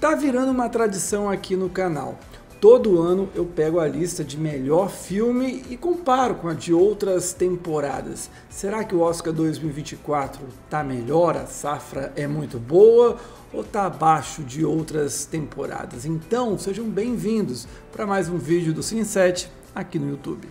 Tá virando uma tradição aqui no canal. Todo ano eu pego a lista de melhor filme e comparo com a de outras temporadas. Será que o Oscar 2024 tá melhor? A safra é muito boa ou tá abaixo de outras temporadas? Então sejam bem-vindos para mais um vídeo do Cine 7 aqui no YouTube.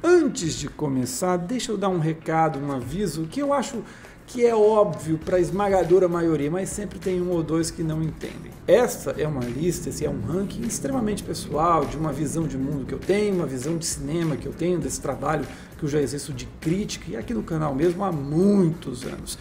Antes de começar, deixa eu dar um recado, um aviso que eu acho que é óbvio para a esmagadora maioria, mas sempre tem um ou dois que não entendem. Essa é uma lista, esse é um ranking extremamente pessoal, de uma visão de mundo que eu tenho, uma visão de cinema que eu tenho, desse trabalho que eu já exerço de crítica, e aqui no canal mesmo há muitos anos.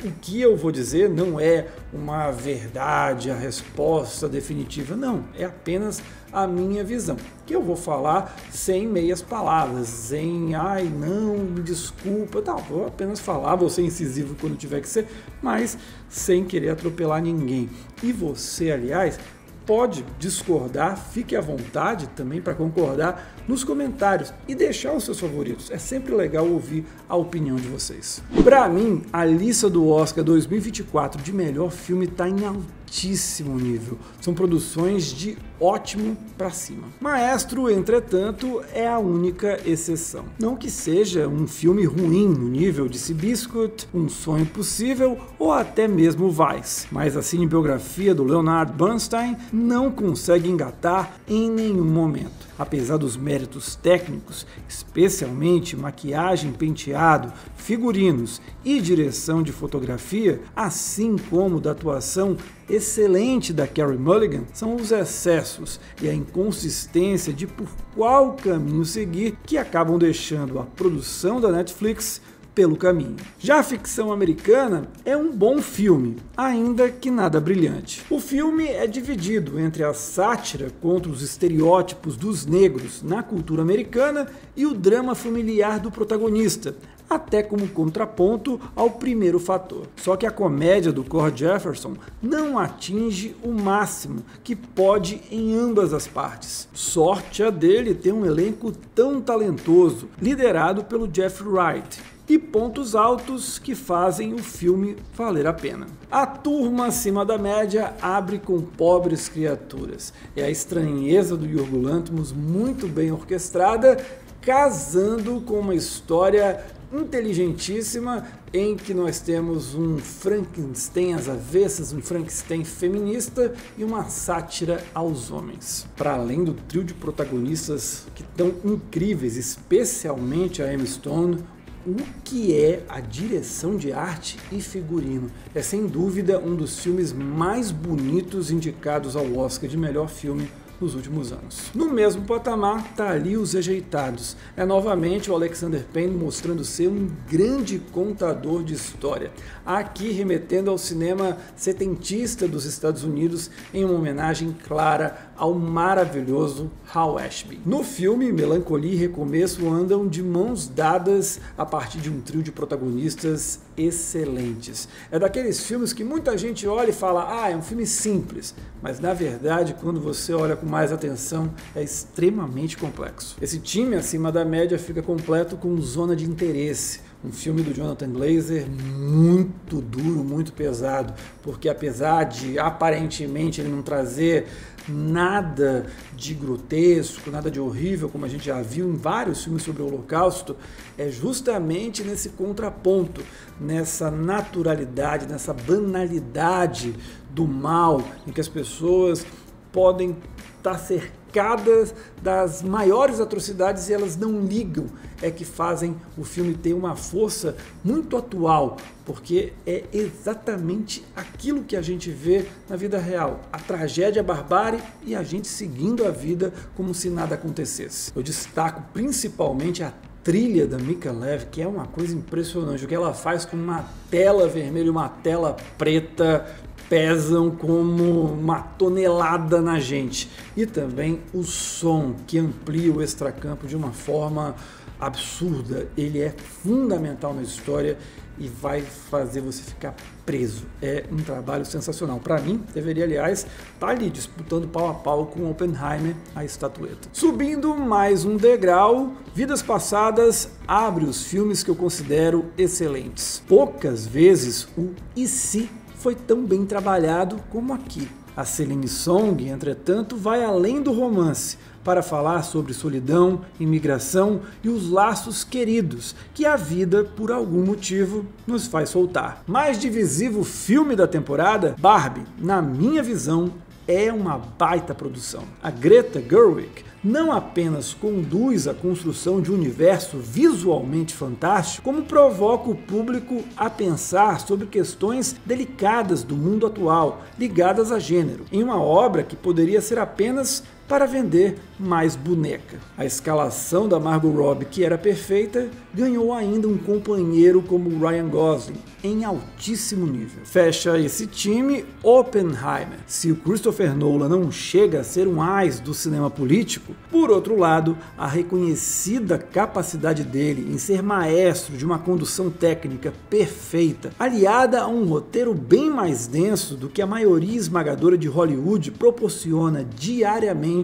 O que eu vou dizer não é uma verdade, a resposta definitiva, não, é apenas a minha visão, que eu vou falar sem meias palavras, sem ai não, me desculpa, tal, vou apenas falar, vou ser incisivo quando tiver que ser, mas sem querer atropelar ninguém. E você, aliás, pode discordar, fique à vontade também para concordar nos comentários e deixar os seus favoritos. É sempre legal ouvir a opinião de vocês. Para mim, a lista do Oscar 2024 de melhor filme está em altíssimo nível. São produções de ótimo para cima. Maestro, entretanto, é a única exceção. Não que seja um filme ruim no nível de Seabiscuit, Um Sonho Impossível ou até mesmo Vice, mas a cinebiografia do Leonard Bernstein não consegue engatar em nenhum momento. Apesar dos méritos técnicos, especialmente maquiagem, penteado, figurinos e direção de fotografia, assim como da atuação excelente da Carey Mulligan, são os excessos e a inconsistência de por qual caminho seguir que acabam deixando a produção da Netflix pelo caminho. Já a ficção americana é um bom filme, ainda que nada brilhante. O filme é dividido entre a sátira contra os estereótipos dos negros na cultura americana e o drama familiar do protagonista, até como contraponto ao primeiro fator. Só que a comédia do Cord Jefferson não atinge o máximo que pode em ambas as partes. Sorte a dele ter um elenco tão talentoso, liderado pelo Jeffrey Wright, e pontos altos que fazem o filme valer a pena. A turma acima da média abre com Pobres Criaturas. É a estranheza do Yorgos Lanthimos muito bem orquestrada, casando com uma história inteligentíssima em que nós temos um Frankenstein às avessas, um Frankenstein feminista e uma sátira aos homens. Para além do trio de protagonistas que estão incríveis, especialmente a Emma Stone, o que é a direção de arte e figurino? É sem dúvida um dos filmes mais bonitos indicados ao Oscar de melhor filme nos últimos anos. No mesmo patamar está ali Os Rejeitados. É novamente o Alexander Payne mostrando ser um grande contador de história, aqui remetendo ao cinema setentista dos Estados Unidos em uma homenagem clara ao maravilhoso Hal Ashby. No filme, melancolia e recomeço andam de mãos dadas a partir de um trio de protagonistas excelentes. É daqueles filmes que muita gente olha e fala, ah, é um filme simples, mas na verdade, quando você olha com mais atenção, é extremamente complexo. Esse time acima da média fica completo com Zona de Interesse, um filme do Jonathan Glazer muito duro, muito pesado, porque apesar de aparentemente ele não trazer nada de grotesco, nada de horrível, como a gente já viu em vários filmes sobre o Holocausto, é justamente nesse contraponto, nessa naturalidade, nessa banalidade do mal, em que as pessoas podem estar cercadas das maiores atrocidades e elas não ligam, é que fazem o filme ter uma força muito atual, porque é exatamente aquilo que a gente vê na vida real, a tragédia, a barbárie e a gente seguindo a vida como se nada acontecesse. Eu destaco principalmente a trilha da Mica Levi, que é uma coisa impressionante, o que ela faz com uma tela vermelha e uma tela preta, pesam como uma tonelada na gente. E também o som, que amplia o extracampo de uma forma absurda. Ele é fundamental na história e vai fazer você ficar preso. É um trabalho sensacional. Para mim, deveria, aliás, estar ali disputando pau a pau com Oppenheimer a estatueta. Subindo mais um degrau, Vidas Passadas abre os filmes que eu considero excelentes. Poucas vezes o "e se" foi tão bem trabalhado como aqui. A Celine Song, entretanto, vai além do romance para falar sobre solidão, imigração e os laços queridos que a vida, por algum motivo, nos faz soltar. Mais divisivo filme da temporada, Barbie, na minha visão, é uma baita produção. A Greta Gerwig não apenas conduz a construção de um universo visualmente fantástico, como provoca o público a pensar sobre questões delicadas do mundo atual, ligadas a gênero, em uma obra que poderia ser apenas para vender mais boneca. A escalação da Margot Robbie, que era perfeita, ganhou ainda um companheiro como Ryan Gosling, em altíssimo nível. Fecha esse time Oppenheimer. Se o Christopher Nolan não chega a ser um ás do cinema político, por outro lado, a reconhecida capacidade dele em ser maestro de uma condução técnica perfeita, aliada a um roteiro bem mais denso do que a maioria esmagadora de Hollywood proporciona diariamente,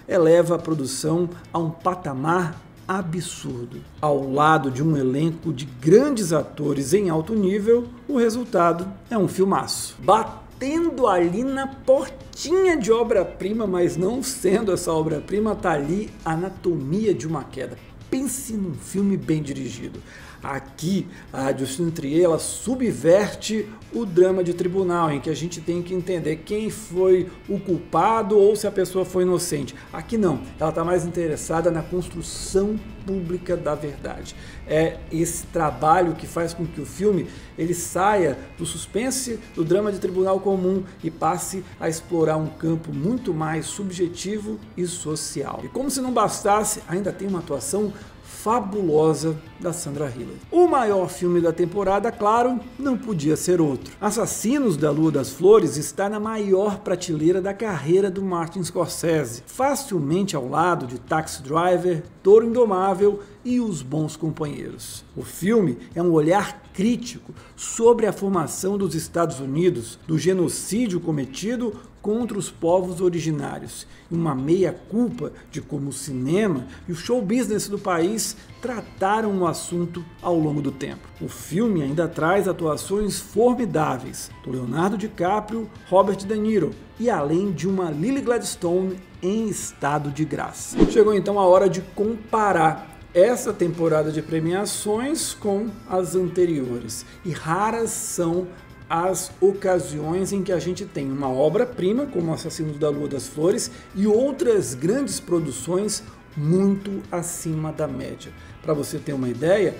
eleva a produção a um patamar absurdo. Ao lado de um elenco de grandes atores em alto nível, o resultado é um filmaço. Batendo ali na portinha de obra-prima, mas não sendo essa obra-prima, tá ali Anatomia de uma Queda. Pense num filme bem dirigido. Aqui, a Justine Triet, ela subverte o drama de tribunal, em que a gente tem que entender quem foi o culpado ou se a pessoa foi inocente. Aqui não, ela está mais interessada na construção pública da verdade. É esse trabalho que faz com que o filme ele saia do suspense do drama de tribunal comum e passe a explorar um campo muito mais subjetivo e social. E como se não bastasse, ainda tem uma atuação fabulosa da Sandra Hüller. O maior filme da temporada, claro, não podia ser outro. Assassinos da Lua das Flores está na maior prateleira da carreira do Martin Scorsese, facilmente ao lado de Taxi Driver, Touro Indomável e Os Bons Companheiros. O filme é um olhar crítico sobre a formação dos Estados Unidos, do genocídio cometido contra os povos originários, e uma meia-culpa de como o cinema e o show business do país trataram o assunto ao longo do tempo. O filme ainda traz atuações formidáveis do Leonardo DiCaprio, Robert De Niro e além de uma Lily Gladstone em estado de graça. Chegou então a hora de comparar essa temporada de premiações com as anteriores, e raras são as ocasiões em que a gente tem uma obra-prima, como Assassinos da Lua das Flores, e outras grandes produções muito acima da média. Para você ter uma ideia,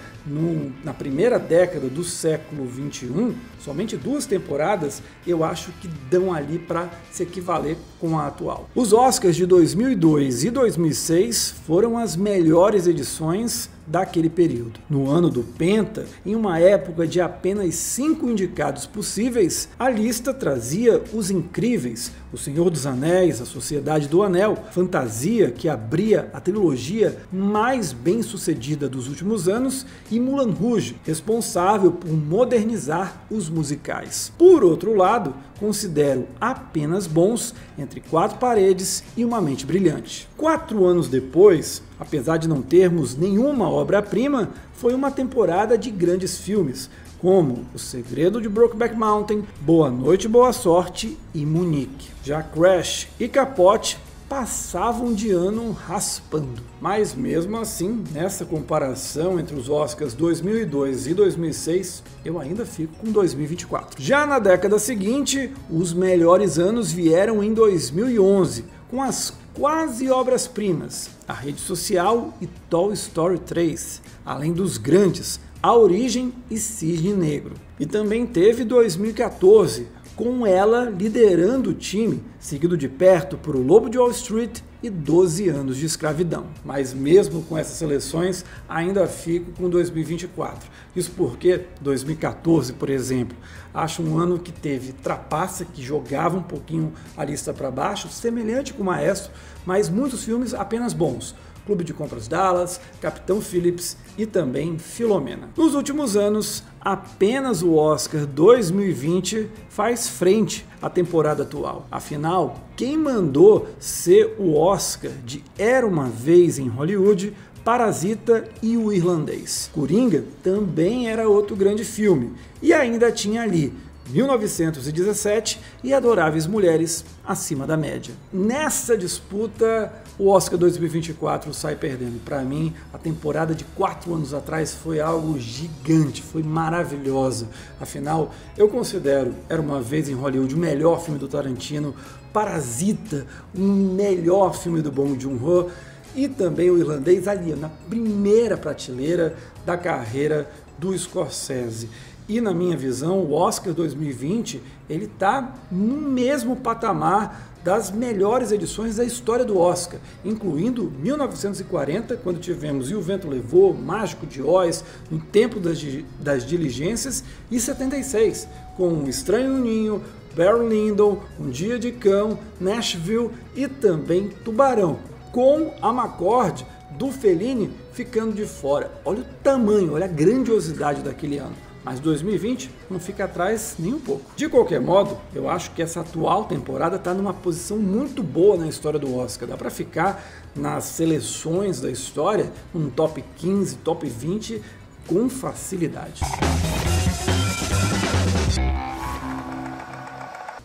na primeira década do século XXI, somente 2 temporadas eu acho que dão ali para se equivaler com a atual. Os Oscars de 2002 e 2006 foram as melhores edições daquele período. No ano do Penta, em uma época de apenas 5 indicados possíveis, a lista trazia Os Incríveis, O Senhor dos Anéis, A Sociedade do Anel, Fantasia, que abria a trilogia mais bem sucedida dos últimos anos, e Moulin Rouge, responsável por modernizar os musicais. Por outro lado, considero apenas bons Entre Quatro Paredes e Uma Mente Brilhante. 4 anos depois, apesar de não termos nenhuma obra-prima, foi uma temporada de grandes filmes, como O Segredo de Brokeback Mountain, Boa Noite, Boa Sorte e Munique. Já Crash e Capote passavam de ano raspando. Mas mesmo assim, nessa comparação entre os Oscars 2002 e 2006, eu ainda fico com 2024. Já na década seguinte, os melhores anos vieram em 2011, com as quase obras-primas, A Rede Social e Toy Story 3, além dos grandes A Origem e Cisne Negro. E também teve 2014, com ela liderando o time, seguido de perto por O Lobo de Wall Street e 12 anos de escravidão. Mas mesmo com essas seleções, ainda fico com 2024. Isso porque 2014, por exemplo, acho um ano que teve Trapaça, que jogava um pouquinho a lista para baixo, semelhante com o Maestro, mas muitos filmes apenas bons, Clube de Compras Dallas, Capitão Phillips e também Filomena. Nos últimos anos, apenas o Oscar 2020 faz frente à temporada atual. Afinal, quem mandou ser o Oscar de Era Uma Vez em Hollywood, Parasita e O Irlandês? Coringa também era outro grande filme e ainda tinha ali 1917 e Adoráveis Mulheres acima da média. Nessa disputa, o Oscar 2024 sai perdendo. Para mim, a temporada de 4 anos atrás foi algo gigante, foi maravilhosa. Afinal, eu considero Era Uma Vez em Hollywood o melhor filme do Tarantino, Parasita o melhor filme do Bong Joon-ho e também O Irlandês ali na primeira prateleira da carreira do Scorsese. E na minha visão, o Oscar 2020 ele está no mesmo patamar das melhores edições da história do Oscar, incluindo 1940, quando tivemos E o Vento Levou, Mágico de Oz, No Tempo das Diligências, e 76, com Um Estranho no Ninho, Barry Lyndon, Um Dia de Cão, Nashville e também Tubarão, com a McCord do Fellini ficando de fora. Olha o tamanho, olha a grandiosidade daquele ano. Mas 2020 não fica atrás nem um pouco. De qualquer modo, eu acho que essa atual temporada está numa posição muito boa na história do Oscar. Dá para ficar nas seleções da história, um top 15, top 20, com facilidade.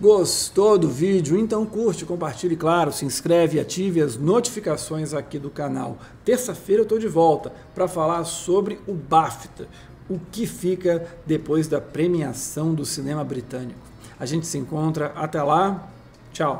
Gostou do vídeo? Então curte, compartilhe, claro, se inscreve e ative as notificações aqui do canal. Terça-feira eu estou de volta para falar sobre o BAFTA, o que fica depois da premiação do cinema britânico. A gente se encontra, até lá, tchau!